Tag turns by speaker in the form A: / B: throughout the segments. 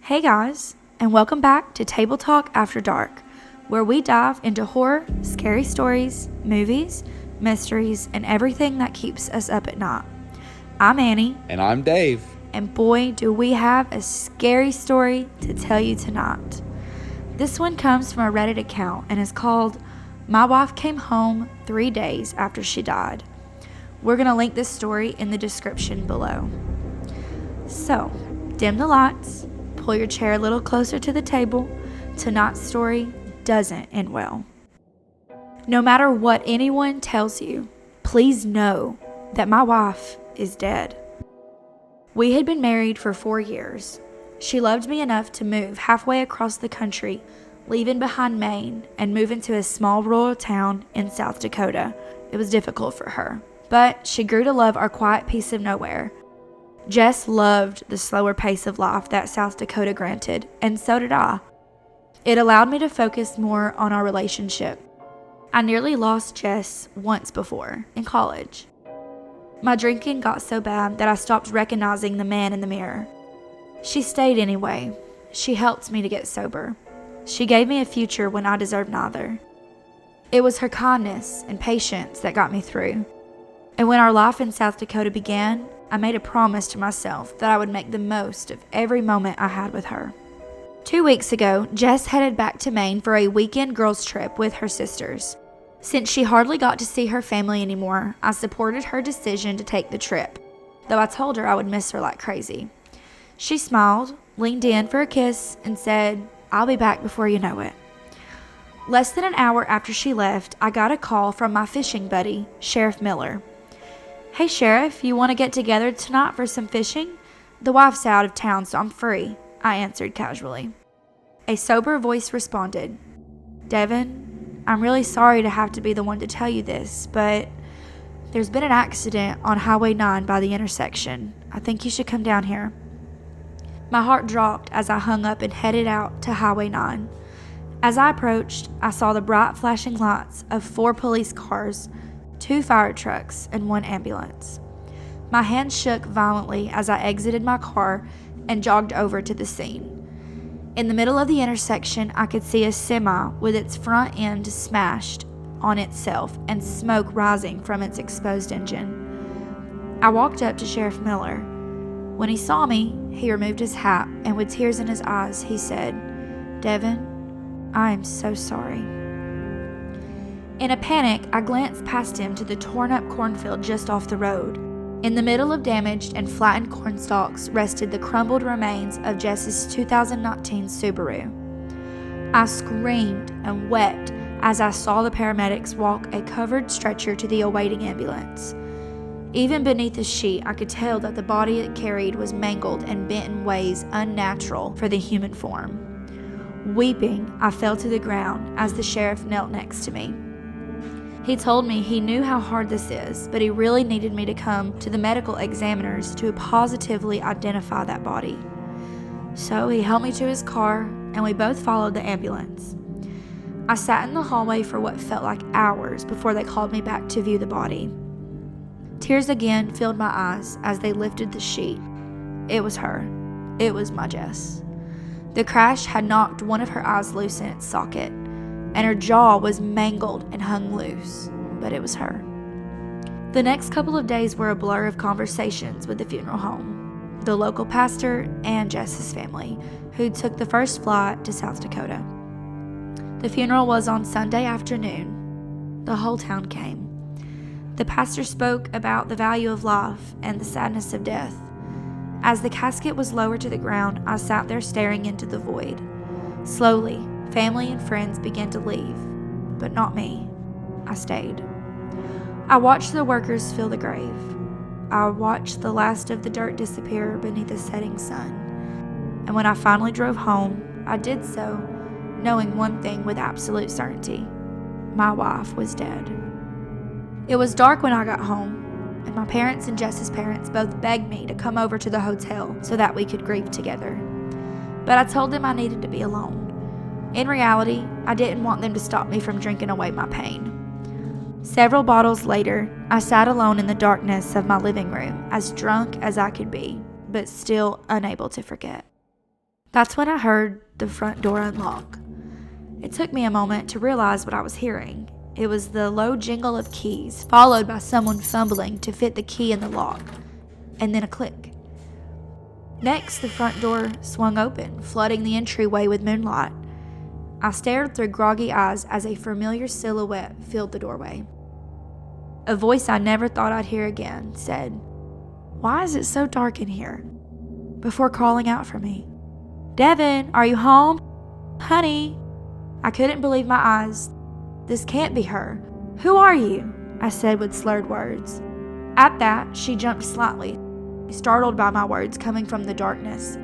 A: Hey guys, and welcome back to Table Talk After Dark, where we dive into horror, scary stories, movies, mysteries, and everything that keeps us up at night. I'm Annie.
B: And I'm Dave.
A: And boy, do we have a scary story to tell you tonight. This one comes from a Reddit account and is called My Wife Came Home 3 Days After She Died. We're going to link this story in the description below. So, dim the lights. Pull your chair a little closer to the table. Tonight's story doesn't end well. No matter what anyone tells you, please know that my wife is dead. We had been married for 4 years. She loved me enough to move halfway across the country, leaving behind Maine and move into a small rural town in South Dakota. It was difficult for her, but she grew to love our quiet peace of nowhere. Jess loved the slower pace of life that South Dakota granted, and so did I. It allowed me to focus more on our relationship. I nearly lost Jess once before, in college. My drinking got so bad that I stopped recognizing the man in the mirror. She stayed anyway. She helped me to get sober. She gave me a future when I deserved neither. It was her kindness and patience that got me through. And when our life in South Dakota began, I made a promise to myself that I would make the most of every moment I had with her. 2 weeks ago, Jess headed back to Maine for a weekend girls trip with her sisters. Since she hardly got to see her family anymore, I supported her decision to take the trip, though I told her I would miss her like crazy. She smiled, leaned in for a kiss, and said, "I'll be back before you know it." Less than an hour after she left, I got a call from my fishing buddy, Sheriff Miller. "Hey Sheriff, you want to get together tonight for some fishing? The wife's out of town, so I'm free," I answered casually. A sober voice responded, "Devin, I'm really sorry to have to be the one to tell you this, but there's been an accident on Highway 9 by the intersection. I think you should come down here." My heart dropped as I hung up and headed out to Highway 9. As I approached, I saw the bright flashing lights of 4 police cars, 2 fire trucks, and 1 ambulance. My hands shook violently as I exited my car and jogged over to the scene. In the middle of the intersection, I could see a semi with its front end smashed on itself and smoke rising from its exposed engine. I walked up to Sheriff Miller. When he saw me, he removed his hat, and with tears in his eyes, he said, "Devin, I am so sorry." In a panic, I glanced past him to the torn-up cornfield just off the road. In the middle of damaged and flattened corn stalks rested the crumbled remains of Jess's 2019 Subaru. I screamed and wept as I saw the paramedics walk a covered stretcher to the awaiting ambulance. Even beneath the sheet, I could tell that the body it carried was mangled and bent in ways unnatural for the human form. Weeping, I fell to the ground as the sheriff knelt next to me. He told me he knew how hard this is, but he really needed me to come to the medical examiners to positively identify that body. So he helped me to his car, and we both followed the ambulance. I sat in the hallway for what felt like hours before they called me back to view the body. Tears again filled my eyes as they lifted the sheet. It was her. It was my Jess. The crash had knocked one of her eyes loose in its socket, and her jaw was mangled and hung loose, but it was her. The next couple of days were a blur of conversations with the funeral home, the local pastor, and Jess's family, who took the first flight to South Dakota. The funeral was on Sunday afternoon. The whole town came. The pastor spoke about the value of life and the sadness of death. As the casket was lowered to the ground, I sat there staring into the void. Slowly, family and friends began to leave, but not me. I stayed. I watched the workers fill the grave. I watched the last of the dirt disappear beneath the setting sun. And when I finally drove home, I did so knowing one thing with absolute certainty. My wife was dead. It was dark when I got home, and my parents and Jess's parents both begged me to come over to the hotel so that we could grieve together. But I told them I needed to be alone. In reality, I didn't want them to stop me from drinking away my pain. Several bottles later, I sat alone in the darkness of my living room, as drunk as I could be, but still unable to forget. That's when I heard the front door unlock. It took me a moment to realize what I was hearing. It was the low jingle of keys, followed by someone fumbling to fit the key in the lock, and then a click. Next, the front door swung open, flooding the entryway with moonlight. I stared through groggy eyes as a familiar silhouette filled the doorway. A voice I never thought I'd hear again said, "Why is it so dark in here?" before calling out for me. "Devin, are you home? Honey." I couldn't believe my eyes. "This can't be her. Who are you?" I said with slurred words. At that, she jumped slightly, startled by my words coming from the darkness.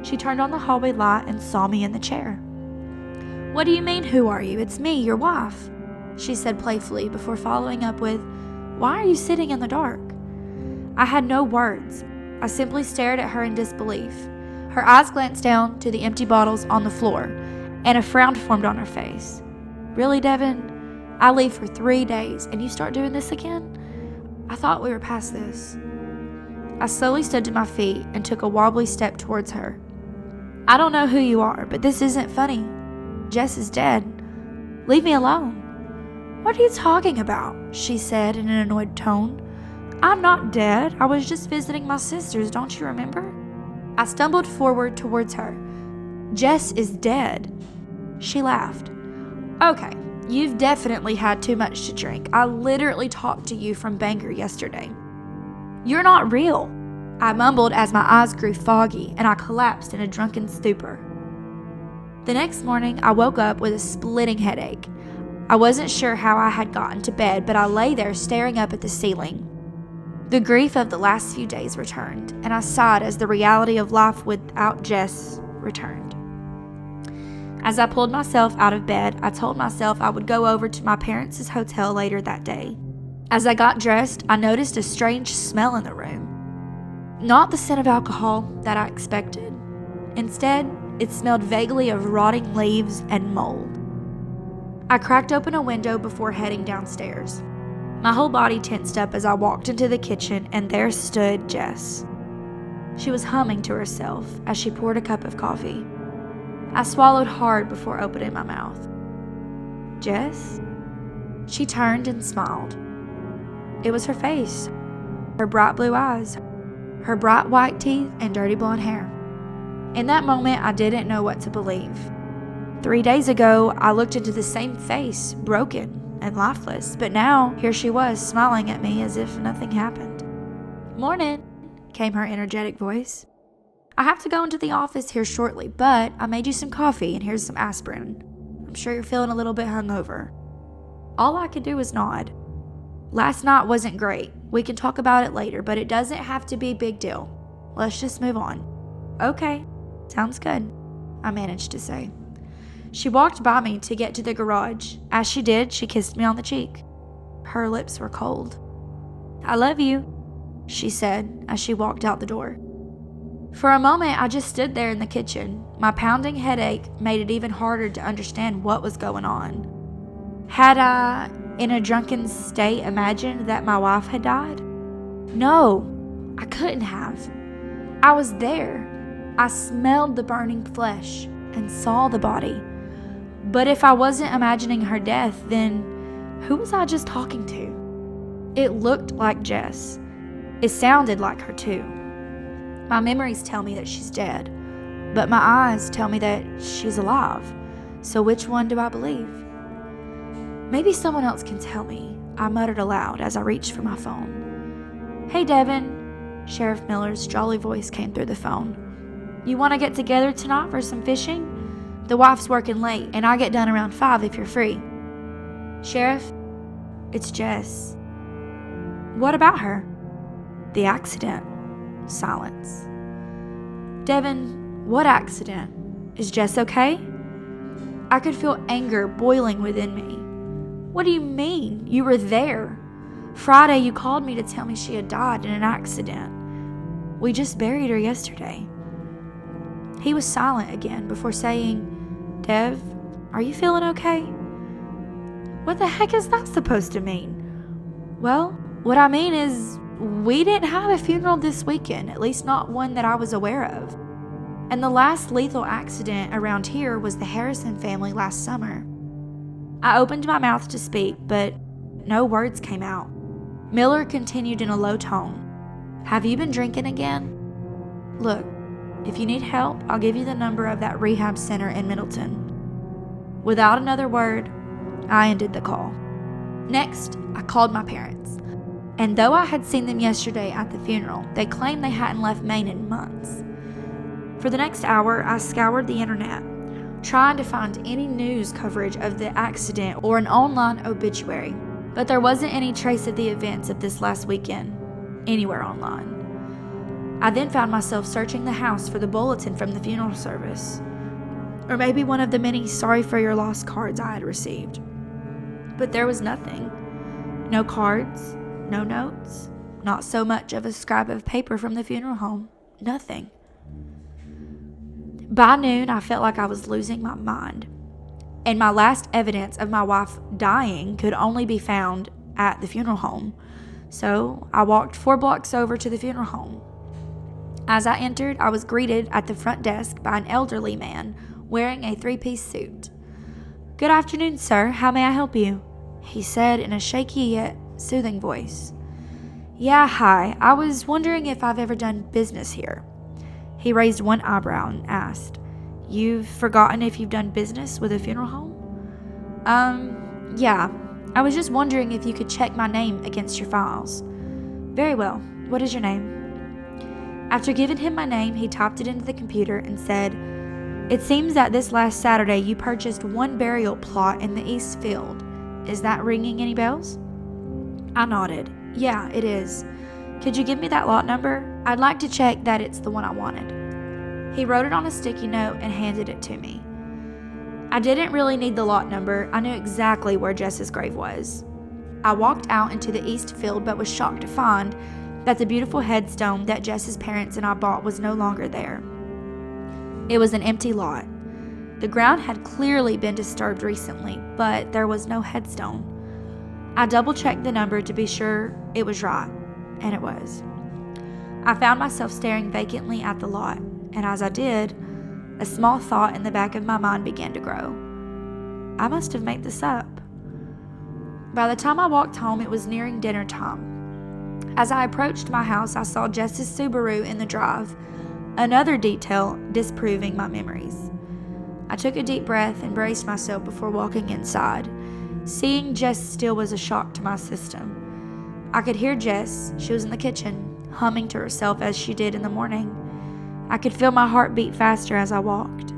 A: She turned on the hallway light and saw me in the chair. "What do you mean, who are you? It's me, your wife," she said playfully before following up with, "Why are you sitting in the dark?" I had no words. I simply stared at her in disbelief. Her eyes glanced down to the empty bottles on the floor, and a frown formed on her face. "Really, Devin? I leave for 3 days, and you start doing this again? I thought we were past this." I slowly stood to my feet and took a wobbly step towards her. "I don't know who you are, but this isn't funny. Jess is dead. Leave me alone." "What are you talking about?" she said in an annoyed tone. "I'm not dead. I was just visiting my sisters, don't you remember?" I stumbled forward towards her. "Jess is dead." She laughed. "Okay, you've definitely had too much to drink. I literally talked to you from Bangor yesterday." "You're not real," I mumbled as my eyes grew foggy and I collapsed in a drunken stupor. The next morning, I woke up with a splitting headache. I wasn't sure how I had gotten to bed, but I lay there staring up at the ceiling. The grief of the last few days returned, and I sighed as the reality of life without Jess returned. As I pulled myself out of bed, I told myself I would go over to my parents' hotel later that day. As I got dressed, I noticed a strange smell in the room. Not the scent of alcohol that I expected. Instead, it smelled vaguely of rotting leaves and mold. I cracked open a window before heading downstairs. My whole body tensed up as I walked into the kitchen, and there stood Jess. She was humming to herself as she poured a cup of coffee. I swallowed hard before opening my mouth. "Jess?" She turned and smiled. It was her face, her bright blue eyes, her bright white teeth, and dirty blonde hair. In that moment, I didn't know what to believe. 3 days ago, I looked into the same face, broken and lifeless, but now here she was, smiling at me as if nothing happened. "Morning," came her energetic voice. "I have to go into the office here shortly, but I made you some coffee and here's some aspirin. I'm sure you're feeling a little bit hungover." All I could do was nod. "Last night wasn't great. We can talk about it later, but it doesn't have to be a big deal. Let's just move on." "Okay, sounds good," I managed to say. She walked by me to get to the garage. As she did, she kissed me on the cheek. Her lips were cold. "I love you," she said as she walked out the door. For a moment, I just stood there in the kitchen. My pounding headache made it even harder to understand what was going on. Had I, in a drunken state, imagined that my wife had died? No, I couldn't have. I was there. I smelled the burning flesh and saw the body. But if I wasn't imagining her death, then who was I just talking to? It looked like Jess. It sounded like her too. My memories tell me that she's dead, but my eyes tell me that she's alive. So which one do I believe? Maybe someone else can tell me, I muttered aloud as I reached for my phone. "Hey, Devin," Sheriff Miller's jolly voice came through the phone. "You want to get together tonight for some fishing? The wife's working late, and I get done around 5 if you're free." "Sheriff, it's Jess." "What about her?" "The accident." Silence. "Devin, what accident? Is Jess okay?" I could feel anger boiling within me. "What do you mean? You were there. Friday you called me to tell me she had died in an accident. We just buried her yesterday." He was silent again before saying, "Dev, are you feeling okay?" "What the heck is that supposed to mean?" "Well, what I mean is, we didn't have a funeral this weekend, at least not one that I was aware of. And the last lethal accident around here was the Harrison family last summer. I opened my mouth to speak, but no words came out. Miller continued in a low tone. Have you been drinking again? Look, if you need help, I'll give you the number of that rehab center in Middleton. Without another word, I ended the call. Next, I called my parents. And though I had seen them yesterday at the funeral, they claimed they hadn't left Maine in months. For the next hour, I scoured the internet, trying to find any news coverage of the accident or an online obituary. But there wasn't any trace of the events of this last weekend anywhere online. I then found myself searching the house for the bulletin from the funeral service, or maybe one of the many sorry for your loss cards I had received. But there was nothing. No cards, no notes, not so much of a scrap of paper from the funeral home. Nothing. By noon, I felt like I was losing my mind, and my last evidence of my wife dying could only be found at the funeral home. So I walked 4 blocks over to the funeral home. As I entered, I was greeted at the front desk by an elderly man wearing a 3-piece suit. Good afternoon, sir. How may I help you? He said in a shaky yet soothing voice. Yeah, hi. I was wondering if I've ever done business here. He raised one eyebrow and asked, You've forgotten if you've done business with a funeral home? Yeah. I was just wondering if you could check my name against your files. Very well. What is your name? After giving him my name, he typed it into the computer and said, It seems that this last Saturday you purchased 1 burial plot in the East Field. Is that ringing any bells? I nodded. Yeah, it is. Could you give me that lot number? I'd like to check that it's the one I wanted. He wrote it on a sticky note and handed it to me. I didn't really need the lot number. I knew exactly where Jess's grave was. I walked out into the East Field but was shocked to find that the beautiful headstone that Jess's parents and I bought was no longer there. It was an empty lot. The ground had clearly been disturbed recently, but there was no headstone. I double-checked the number to be sure it was right, and it was. I found myself staring vacantly at the lot, and as I did, a small thought in the back of my mind began to grow. I must have made this up. By the time I walked home, it was nearing dinner time. As I approached my house, I saw Jess's Subaru in the drive, another detail disproving my memories. I took a deep breath and braced myself before walking inside. Seeing Jess still was a shock to my system. I could hear Jess, she was in the kitchen, humming to herself as she did in the morning. I could feel my heart beat faster as I walked.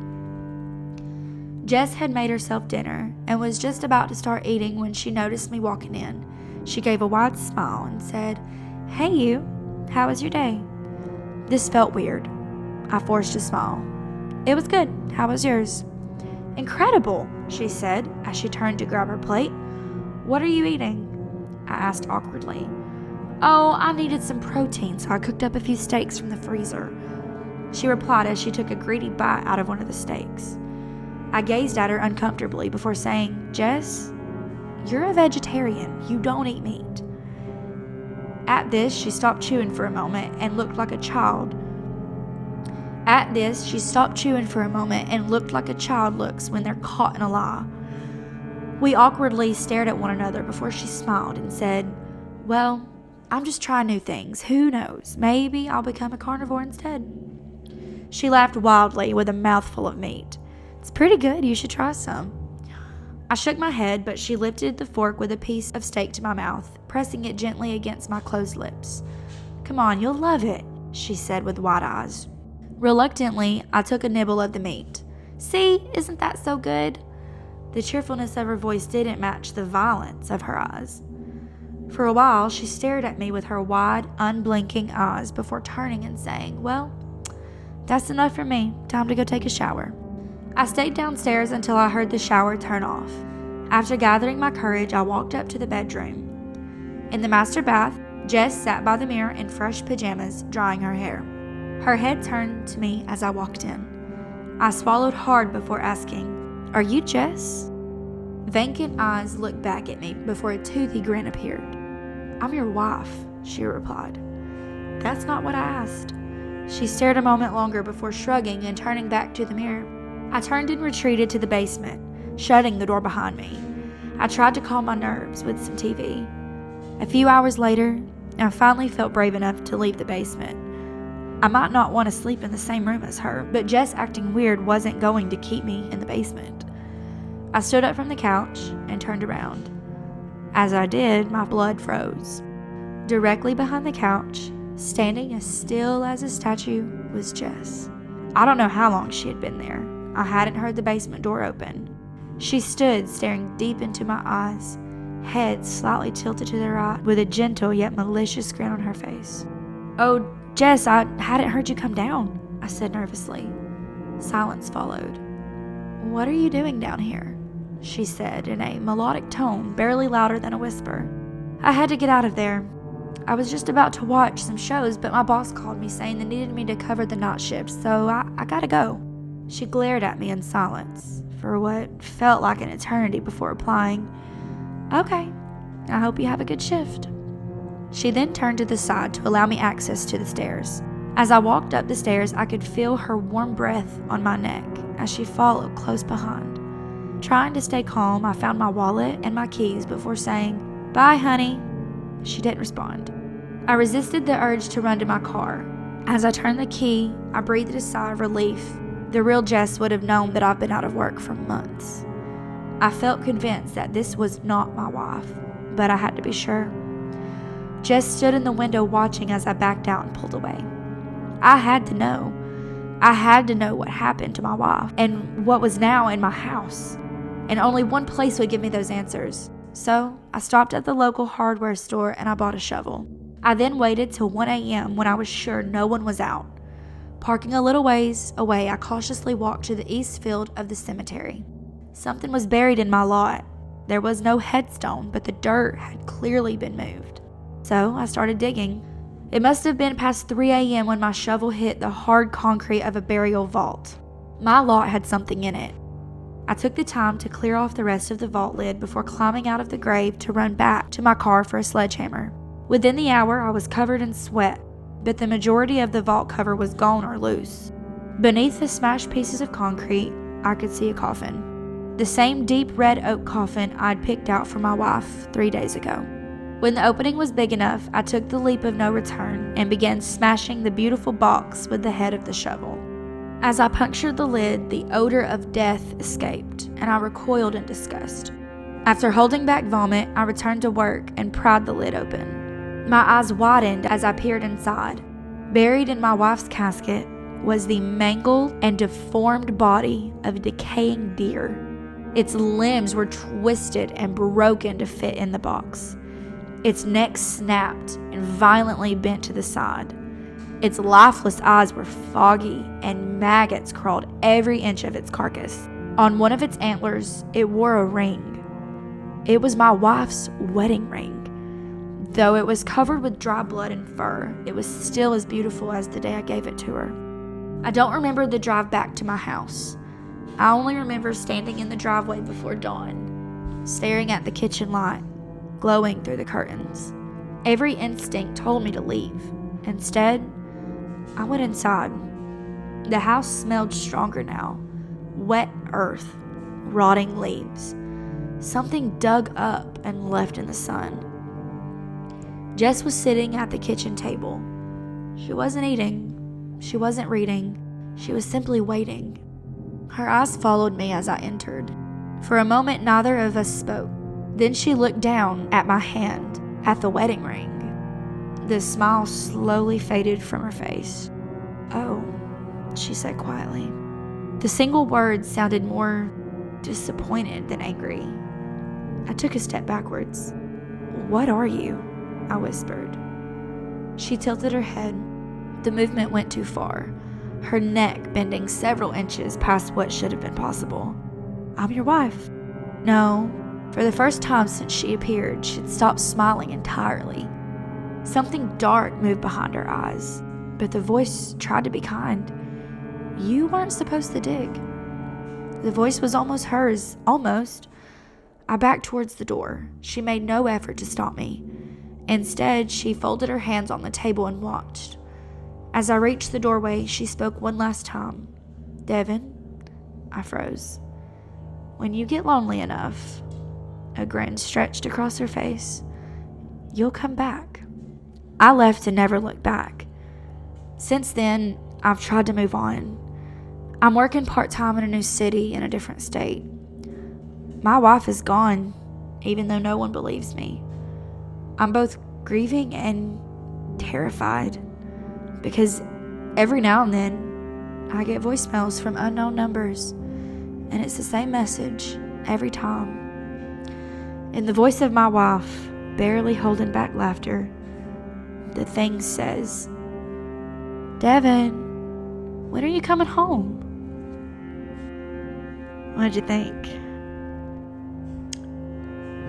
A: Jess had made herself dinner and was just about to start eating when she noticed me walking in. She gave a wide smile and said, Hey you, how was your day? This felt weird. I forced a smile. It was good. How was yours? Incredible, she said as she turned to grab her plate. What are you eating? I asked awkwardly. Oh, I needed some protein, so I cooked up a few steaks from the freezer, she replied as she took a greedy bite out of one of the steaks. I gazed at her uncomfortably before saying, Jess, you're a vegetarian. You don't eat meat. At this, she stopped chewing for a moment and looked like a child. Looks when they're caught in a lie. We awkwardly stared at one another before she smiled and said, Well, I'm just trying new things. Who knows? Maybe I'll become a carnivore instead. She laughed wildly with a mouthful of meat. It's pretty good. You should try some. I shook my head, but she lifted the fork with a piece of steak to my mouth, pressing it gently against my closed lips. Come on, you'll love it, she said with wide eyes. Reluctantly, I took a nibble of the meat. See, isn't that so good? The cheerfulness of her voice didn't match the violence of her eyes. For a while, she stared at me with her wide, unblinking eyes before turning and saying, Well, that's enough for me. Time to go take a shower. I stayed downstairs until I heard the shower turn off. After gathering my courage, I walked up to the bedroom. In the master bath, Jess sat by the mirror in fresh pajamas, drying her hair. Her head turned to me as I walked in. I swallowed hard before asking, Are you Jess? Vacant eyes looked back at me before a toothy grin appeared. I'm your wife, she replied. That's not what I asked. She stared a moment longer before shrugging and turning back to the mirror. I turned and retreated to the basement, shutting the door behind me. I tried to calm my nerves with some TV. A few hours later, I finally felt brave enough to leave the basement. I might not want to sleep in the same room as her, but Jess acting weird wasn't going to keep me in the basement. I stood up from the couch and turned around. As I did, my blood froze. Directly behind the couch, standing as still as a statue, was Jess. I don't know how long she had been there. I hadn't heard the basement door open. She stood staring deep into my eyes, head slightly tilted to the right, with a gentle yet malicious grin on her face. "Oh, Jess, I hadn't heard you come down," I said nervously. Silence followed. "What are you doing down here?" she said in a melodic tone, barely louder than a whisper. "I had to get out of there. I was just about to watch some shows, but my boss called me saying they needed me to cover the night shift, so I gotta go." She glared at me in silence for what felt like an eternity before replying, "Okay, I hope you have a good shift." She then turned to the side to allow me access to the stairs. As I walked up the stairs, I could feel her warm breath on my neck as she followed close behind. Trying to stay calm, I found my wallet and my keys before saying, "Bye, honey." She didn't respond. I resisted the urge to run to my car. As I turned the key, I breathed a sigh of relief. The real Jess would have known that I've been out of work for months. I felt convinced that this was not my wife, but I had to be sure. Jess stood in the window watching as I backed out and pulled away. I had to know. I had to know what happened to my wife and what was now in my house. And only one place would give me those answers. So I stopped at the local hardware store and I bought a shovel. I then waited till 1 a.m. when I was sure no one was out. Parking a little ways away, I cautiously walked to the east field of the cemetery. Something was buried in my lot. There was no headstone, but the dirt had clearly been moved. So I started digging. It must have been past 3 a.m. when my shovel hit the hard concrete of a burial vault. My lot had something in it. I took the time to clear off the rest of the vault lid before climbing out of the grave to run back to my car for a sledgehammer. Within the hour, I was covered in sweat, but the majority of the vault cover was gone or loose. Beneath the smashed pieces of concrete, I could see a coffin. The same deep red oak coffin I'd picked out for my wife 3 days ago. When the opening was big enough, I took the leap of no return and began smashing the beautiful box with the head of the shovel. As I punctured the lid, the odor of death escaped, and I recoiled in disgust. After holding back vomit, I returned to work and pried the lid open. My eyes widened as I peered inside. Buried in my wife's casket was the mangled and deformed body of a decaying deer. Its limbs were twisted and broken to fit in the box. Its neck snapped and violently bent to the side. Its lifeless eyes were foggy, and maggots crawled every inch of its carcass. On one of its antlers, it wore a ring. It was my wife's wedding ring. Though it was covered with dry blood and fur, it was still as beautiful as the day I gave it to her. I don't remember the drive back to my house. I only remember standing in the driveway before dawn, staring at the kitchen light, glowing through the curtains. Every instinct told me to leave. Instead, I went inside. The house smelled stronger now. Wet earth, rotting leaves. Something dug up and left in the sun. Jess was sitting at the kitchen table. She wasn't eating. She wasn't reading. She was simply waiting. Her eyes followed me as I entered. For a moment, neither of us spoke. Then she looked down at my hand, at the wedding ring. The smile slowly faded from her face. "Oh," she said quietly. The single word sounded more disappointed than angry. I took a step backwards. "What are you?" I whispered. She tilted her head. The movement went too far, her neck bending several inches past what should have been possible. "I'm your wife." No. For the first time since she appeared, she'd stopped smiling entirely. Something dark moved behind her eyes, but the voice tried to be kind. "You weren't supposed to dig." The voice was almost hers, almost. I backed towards the door. She made no effort to stop me. Instead, she folded her hands on the table and watched. As I reached the doorway, she spoke one last time. "Devin." I froze. "When you get lonely enough," a grin stretched across her face, "you'll come back." I left and never looked back. Since then, I've tried to move on. I'm working part-time in a new city in a different state. My wife is gone, even though no one believes me. I'm both grieving and terrified because every now and then I get voicemails from unknown numbers, and it's the same message every time. In the voice of my wife, barely holding back laughter, the thing says, "Devin, when are you coming home?" What'd you think?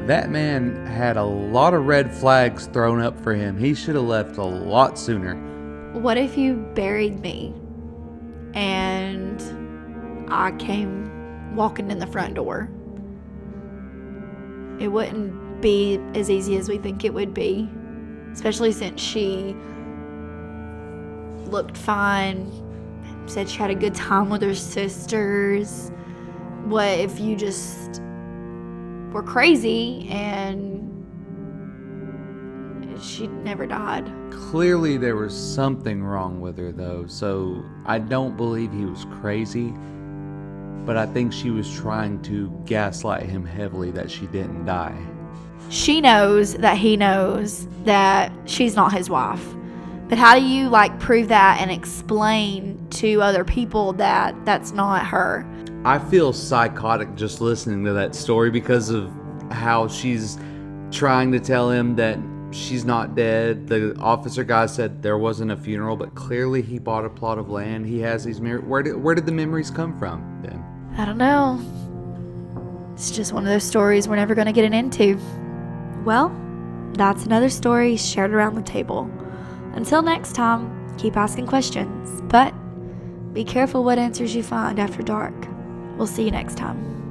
B: That man had a lot of red flags thrown up for him. He should have left a lot sooner.
A: What if you buried me and I came walking in the front door? It wouldn't be as easy as we think it would be, especially since she looked fine, said she had a good time with her sisters. What if you just were crazy and she never died?
B: Clearly there was something wrong with her though, so I don't believe he was crazy, but I think she was trying to gaslight him heavily that she didn't die.
A: She knows that he knows that she's not his wife. But how do you prove that and explain to other people that that's not her?
B: I feel psychotic just listening to that story because of how she's trying to tell him that she's not dead. The officer guy said there wasn't a funeral, but clearly he bought a plot of land. He has these memories. Where did the memories come from then?
A: I don't know. It's just one of those stories we're never going to get into. Well, that's another story shared around the table. Until next time, keep asking questions, but be careful what answers you find after dark. We'll see you next time.